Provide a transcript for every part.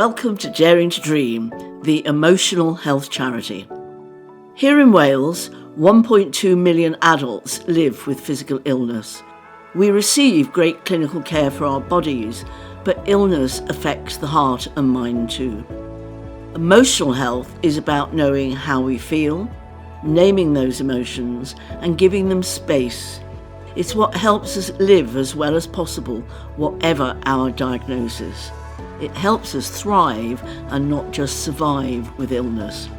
Welcome to Daring to Dream, the emotional health charity. Here in Wales, 1.2 million adults live with physical illness. We receive great clinical care for our bodies, but illness affects the heart and mind too. Emotional health is about knowing how we feel, naming those emotions and giving them space. It's what helps us live as well as possible, whatever our diagnosis. It helps us thrive and not just survive with illness.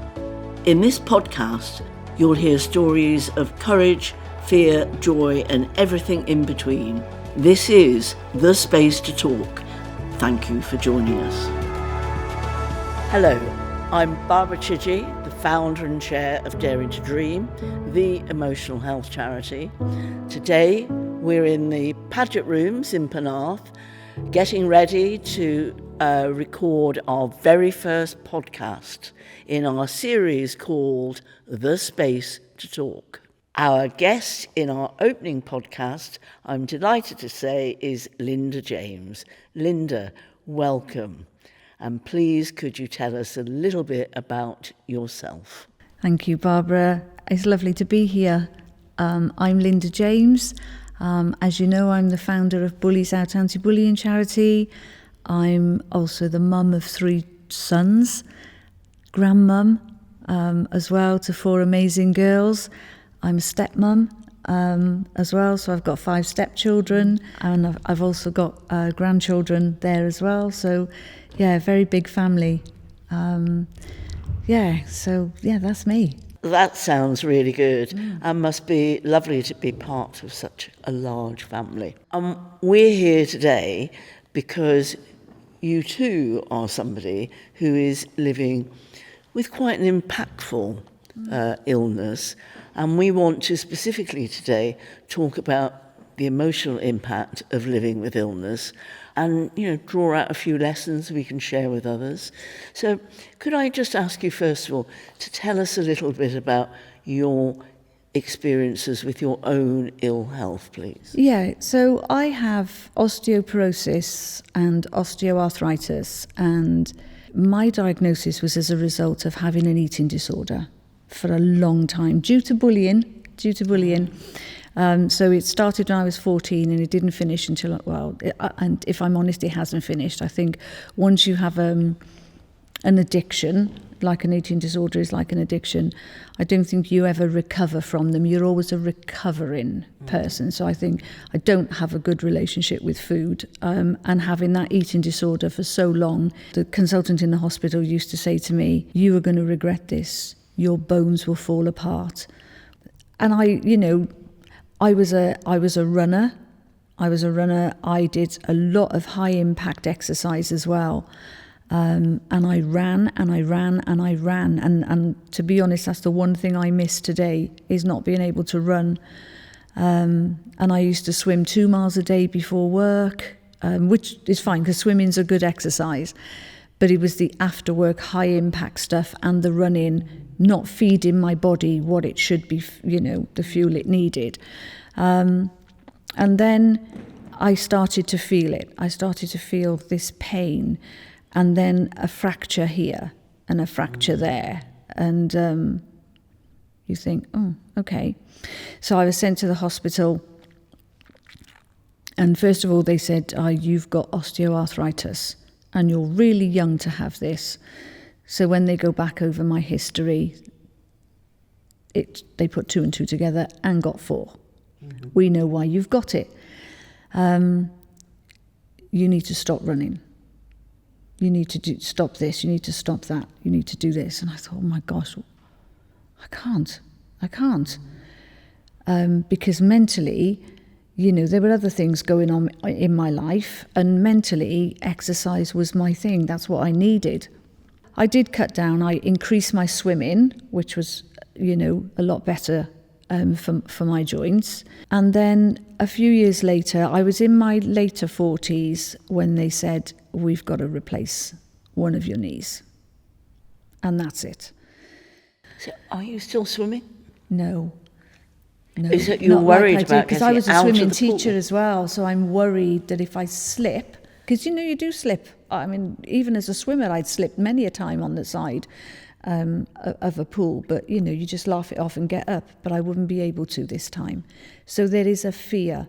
In this podcast, you'll hear stories of courage, fear, joy, and everything in between. This is The Space to Talk. Thank you for joining us. Hello, I'm Barbara Chidgey, the founder and chair of Daring to Dream, the emotional health charity. Today, we're in the Paget Rooms in Penarth, getting ready to record our very first podcast in our series called The Space to Talk. Our guest in our opening podcast, I'm delighted to say, is Linda James. Linda, welcome. And please, could you tell us a little bit about yourself? Thank you, Barbara. It's lovely to be here. I'm Linda James. As you know, I'm the founder of Bullies Out Anti-Bullying Charity. I'm also the mum of 3 sons, grandmum as well to 4 amazing girls. I'm a stepmum as well, so I've got 5 stepchildren, and I've also got grandchildren there as well. So, yeah, very big family. That's me. That sounds really good and must be lovely to be part of such a large family. We're here today because you too are somebody who is living with quite an impactful illness, and we want to specifically today talk about the emotional impact of living with illness and, draw out a few lessons we can share with others. So could I just ask you, first of all, to tell us a little bit about your experiences with your own ill health, please? Yeah, so I have osteoporosis and osteoarthritis, and my diagnosis was as a result of having an eating disorder for a long time due to bullying. So it started when I was 14 and it didn't finish until, and if I'm honest, it hasn't finished. I think once you have an addiction, like an eating disorder is like an addiction, I don't think you ever recover from them. You're always a recovering person. So I think I don't have a good relationship with food. And having that eating disorder for so long, the consultant in the hospital used to say to me, "You are going to regret this. Your bones will fall apart." And I was a runner. I did a lot of high impact exercise as well. And I ran. And to be honest, that's the one thing I miss today, is not being able to run. And I used to swim 2 miles a day before work, which is fine because swimming's a good exercise. But it was the after work high impact stuff and the running, not feeding my body what it should be, the fuel it needed. And then I started to feel it. I started to feel this pain, and then a fracture here and a fracture there. And you think, oh, okay. So I was sent to the hospital. And first of all, they said, you've got osteoarthritis and you're really young to have this. So when they go back over my history, they put 2 and 2 together and got 4. Mm-hmm. We know why you've got it. You need to stop running. You need to stop this. You need to stop that. You need to do this. And I thought, oh my gosh, I can't. Because mentally, there were other things going on in my life, and mentally, exercise was my thing. That's what I needed. I did cut down. I increased my swimming, which was, a lot better for my joints. And then a few years later, I was in my later 40s when they said, we've got to replace one of your knees. And that's it. So are you still swimming? No. Is it you're worried about? Because I was a swimming teacher as well, so I'm worried that if I slip, Because, you do slip. I mean, even as a swimmer, I'd slipped many a time on the side of a pool, but, you just laugh it off and get up. But I wouldn't be able to this time. So there is a fear.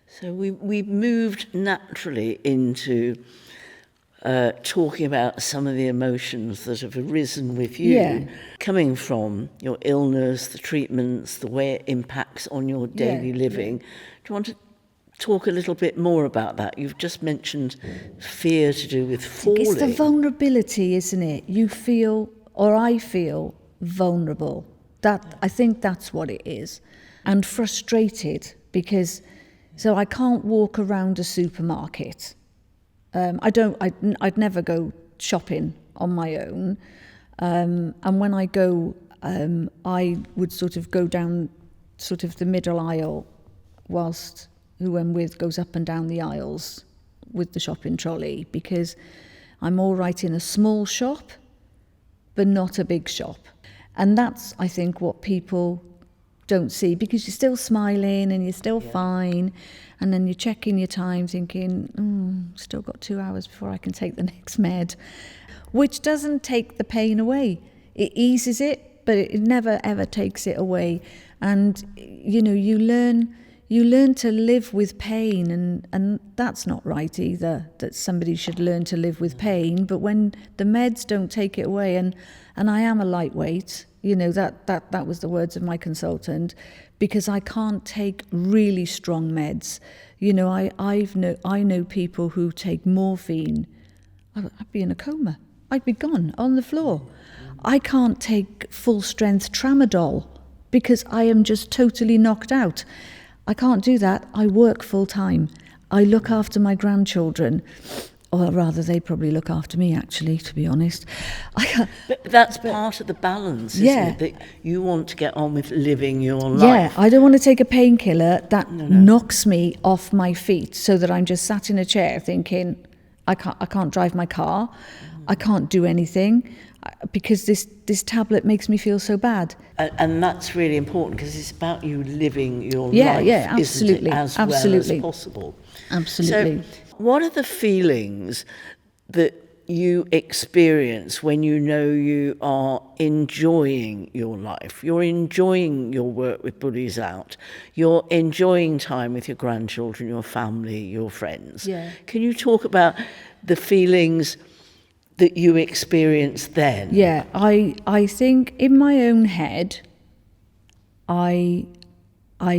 So we've moved naturally into talking about some of the emotions that have arisen with you, coming from your illness, the treatments, the way it impacts on your daily living. Do you want to talk a little bit more about that? You've just mentioned fear to do with falling. It's the vulnerability, isn't it? You feel, or I feel, vulnerable. I think that's what it is. And frustrated because, so I can't walk around a supermarket. I'd never go shopping on my own. And when I go, I would sort of go down sort of the middle aisle whilst who I'm with goes up and down the aisles with the shopping trolley, because I'm all right in a small shop, but not a big shop. And that's, I think, what people don't see, because you're still smiling and you're still fine, and then you're checking your time thinking, still got 2 hours before I can take the next med, which doesn't take the pain away. It eases it, but it never ever takes it away. And you learn to live with pain, and that's not right either, that somebody should learn to live with pain. But when the meds don't take it away, and I am a lightweight, that was the words of my consultant, because I can't take really strong meds. I know people who take morphine. I'd be in a coma. I'd be gone on the floor. I can't take full strength tramadol because I am just totally knocked out. I can't do that. I work full time. I look after my grandchildren. Or rather, they probably look after me, actually, to be honest. But that's part of the balance, isn't it? That you want to get on with living your life. Yeah, I don't want to take a painkiller that knocks me off my feet so that I'm just sat in a chair thinking, I can't drive my car, I can't do anything, because this tablet makes me feel so bad. And that's really important, because it's about you living your life, absolutely, isn't it, as absolutely. well as possible. Absolutely. So, what are the feelings that you experience when you know you are enjoying your life? You're enjoying your work with Bullies Out. You're enjoying time with your grandchildren, your family, your friends. Yeah. Can you talk about the feelings that you experience then? Yeah, I think in my own head, I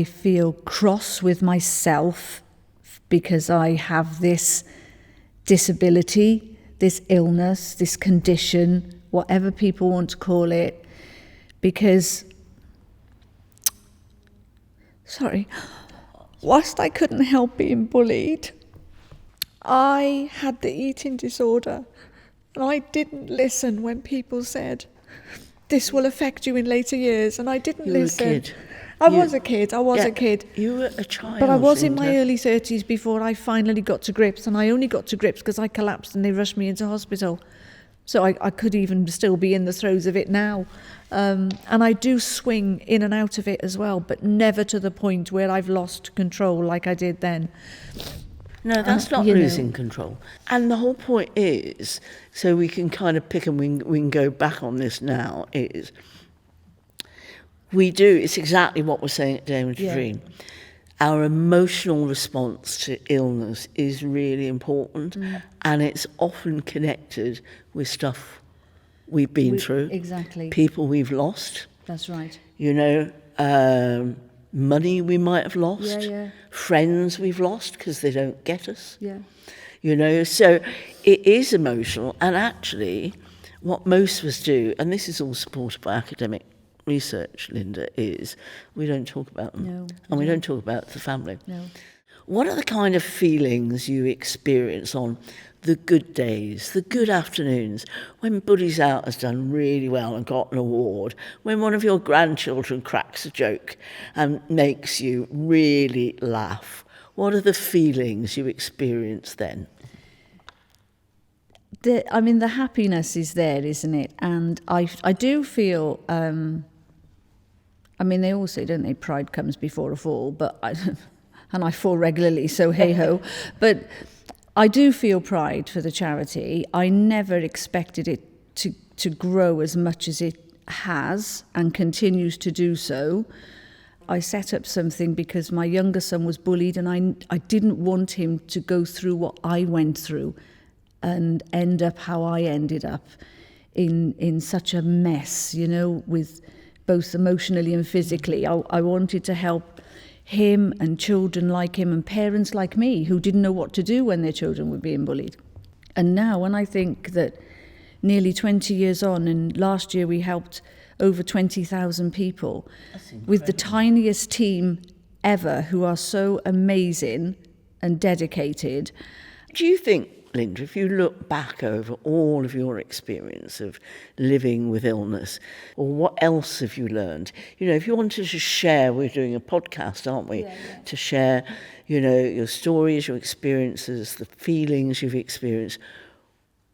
feel cross with myself because I have this disability, this illness, this condition, whatever people want to call it, because, whilst I couldn't help being bullied, I had the eating disorder, and I didn't listen when people said, this will affect you in later years, and I didn't listen. You were a kid. I was a kid. You were a child. But I was in Linda. my early 30s before I finally got to grips, and I only got to grips because I collapsed and they rushed me into hospital. So I could even still be in the throes of it now. And I do swing in and out of it as well, but never to the point where I've lost control like I did then. No, that's not losing control. And the whole point is, so we can kind of pick and we can go back on this now, is it's exactly what we're saying at Daring to Dream. Our emotional response to illness is really important, and it's often connected with stuff we've been through. Exactly. People we've lost. That's right. Money we might have lost. Yeah. Friends we've lost because they don't get us. Yeah. So it is emotional, and actually what most of us do, and this is all supported by academic research, Linda, is we don't talk about them. No. And we don't talk about the family. No. What are the kind of feelings you experience on the good days, the good afternoons, when Bullies Out has done really well and got an award, when one of your grandchildren cracks a joke and makes you really laugh? What are the feelings you experience then? The happiness is there, isn't it? And I do feel, they all say, don't they, pride comes before a fall, and I fall regularly, so hey-ho. But I do feel pride for the charity. I never expected it to grow as much as it has and continues to do so. I set up something because my younger son was bullied, and I didn't want him to go through what I went through and end up how I ended up in such a mess, you know, with both emotionally and physically. I wanted to help him and children like him and parents like me who didn't know what to do when their children were being bullied. And now, when I think that nearly 20 years on, and last year we helped over 20,000 people with the tiniest team ever, who are so amazing and dedicated. Do you think, Linda, if you look back over all of your experience of living with illness, or what else have you learned? You know, if you wanted to share, we're doing a podcast, aren't we? Yeah. To share, you know, your stories, your experiences, the feelings you've experienced.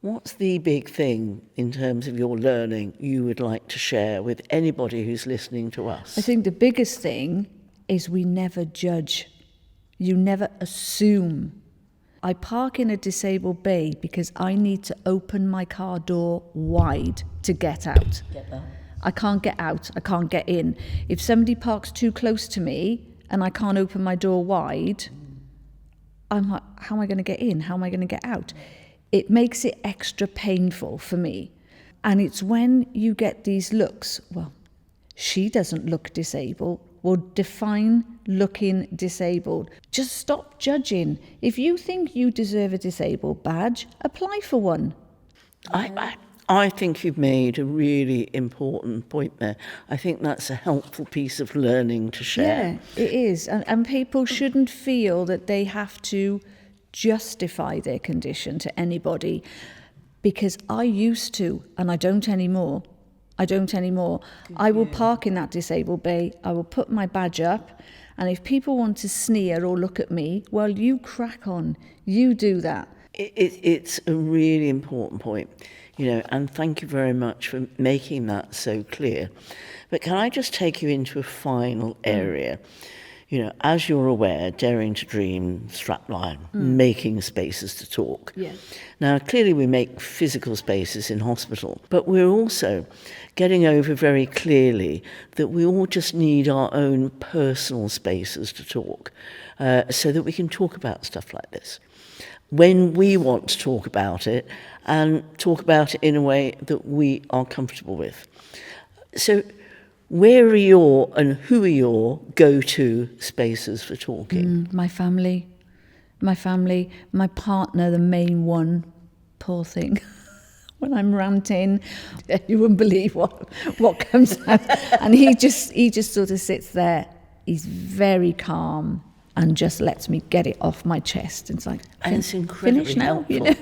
What's the big thing in terms of your learning you would like to share with anybody who's listening to us? I think the biggest thing is we never judge. You never assume. I park in a disabled bay because I need to open my car door wide to get out. I can't get out, I can't get in. If somebody parks too close to me and I can't open my door wide, I'm like, how am I going to get in? How am I going to get out? It makes it extra painful for me. And it's when you get these looks, well, she doesn't look disabled. Well, define looking disabled. Just stop judging. If you think you deserve a disabled badge, apply for one. I think you've made a really important point there. I think that's a helpful piece of learning to share. Yeah, it is. And people shouldn't feel that they have to justify their condition to anybody, because I used to, and I don't anymore. I will park in that disabled bay, I will put my badge up, and if people want to sneer or look at me, well, you crack on, you do that. It's a really important point, you know, and thank you very much for making that so clear. But can I just take you into a final area? You know, as you're aware, Daring to Dream, strapline, making spaces to talk. Yeah. Now, clearly we make physical spaces in hospital, but we're also getting over very clearly that we all just need our own personal spaces to talk, so that we can talk about stuff like this when we want to talk about it, and talk about it in a way that we are comfortable with. So, where are your and who are your go-to spaces for talking? My family, my partner, the main one, poor thing. When I'm ranting, you wouldn't believe what comes out. And he just sort of sits there. He's very calm and just lets me get it off my chest. And it's like, and it's incredibly finish now, helpful. You know?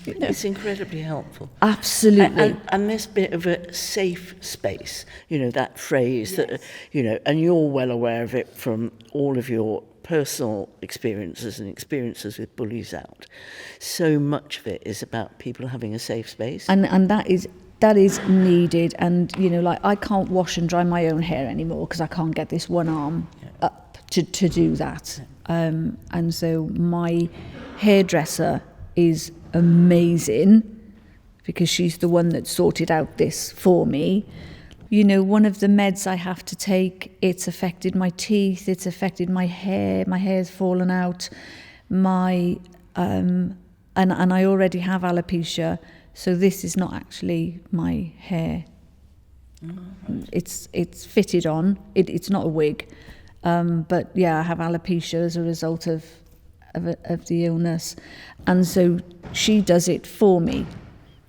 It's incredibly helpful. Absolutely. And this bit of a safe space, you know, that phrase that, you know, and you're well aware of it from all of your personal experiences and experiences with Bullies Out. So much of it is about people having a safe space. And that is needed. And, you know, like I can't wash and dry my own hair anymore because I can't get this one arm up to do that. And so my hairdresser is amazing because she's the one that sorted out this for me. You know, one of the meds I have to take, it's affected my teeth, it's affected my hair's fallen out, and I already have alopecia, so this is not actually my hair. Right. It's fitted on, it's not a wig, but yeah, I have alopecia as a result of the illness, and so she does it for me.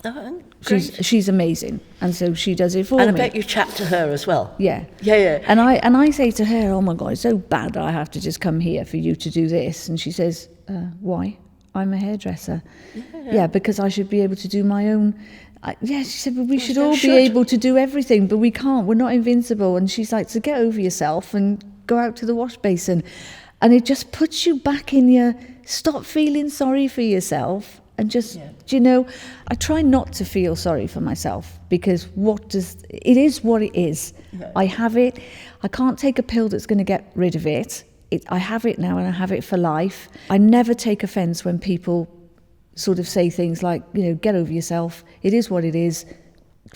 Oh, she's amazing, and so she does it for me. And I bet you chat to her as well. Yeah. Yeah. And I say to her, "Oh my God, it's so bad that I have to just come here for you to do this." And she says, "Why? I'm a hairdresser." Yeah, because I should be able to do my own. She said, "Well, we should all be able to do everything, but we can't. We're not invincible." And she's like, "So get over yourself and go out to the wash basin." And it just puts you back in your, stop feeling sorry for yourself and just, you know, I try not to feel sorry for myself because it is what it is. Yeah. I have it. I can't take a pill that's going to get rid of it. I have it now and I have it for life. I never take offence when people sort of say things like, get over yourself, it is what it is,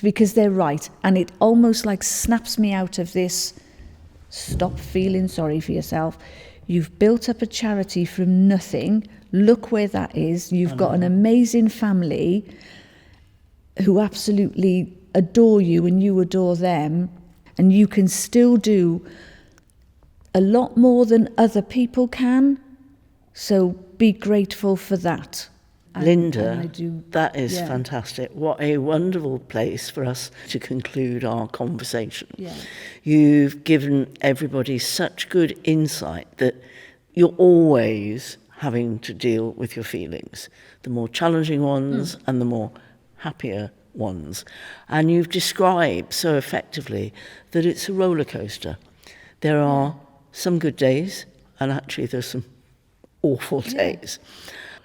because they're right. And it almost like snaps me out of this, stop feeling sorry for yourself. You've built up a charity from nothing. Look where that is. You've got an amazing family who absolutely adore you and you adore them. And you can still do a lot more than other people can. So be grateful for that. Linda, that is fantastic. What a wonderful place for us to conclude our conversation. Yeah. You've given everybody such good insight that you're always having to deal with your feelings, the more challenging ones and the more happier ones. And you've described so effectively that it's a roller coaster. There are some good days, and actually there's some awful days.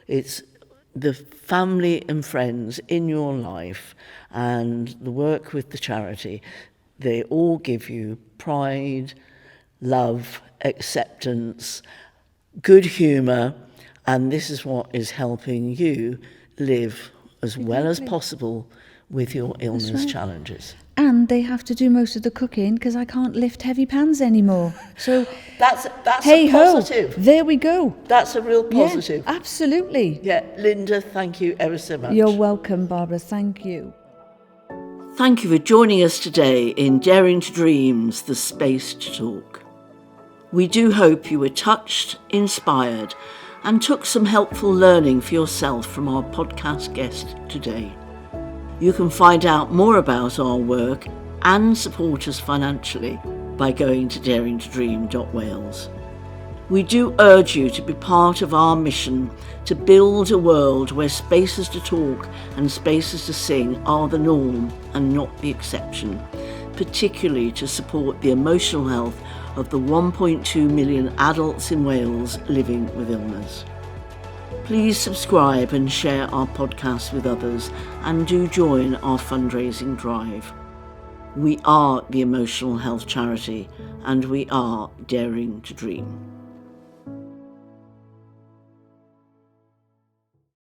It's the family and friends in your life and the work with the charity, they all give you pride, love, acceptance, good humour, and this is what is helping you live as well as possible with your illness challenges. And they have to do most of the cooking because I can't lift heavy pans anymore. So that's hey a positive. Ho, there we go. That's a real positive. Yeah, absolutely. Yeah, Linda, thank you ever so much. You're welcome, Barbara. Thank you. Thank you for joining us today in Daring to Dreams, the space to talk. We do hope you were touched, inspired, and took some helpful learning for yourself from our podcast guest today. You can find out more about our work and support us financially by going to daringtodream.wales. We do urge you to be part of our mission to build a world where spaces to talk and spaces to sing are the norm and not the exception, particularly to support the emotional health of the 1.2 million adults in Wales living with illness. Please subscribe and share our podcast with others, and do join our fundraising drive. We are the Emotional Health Charity, and we are Daring to Dream.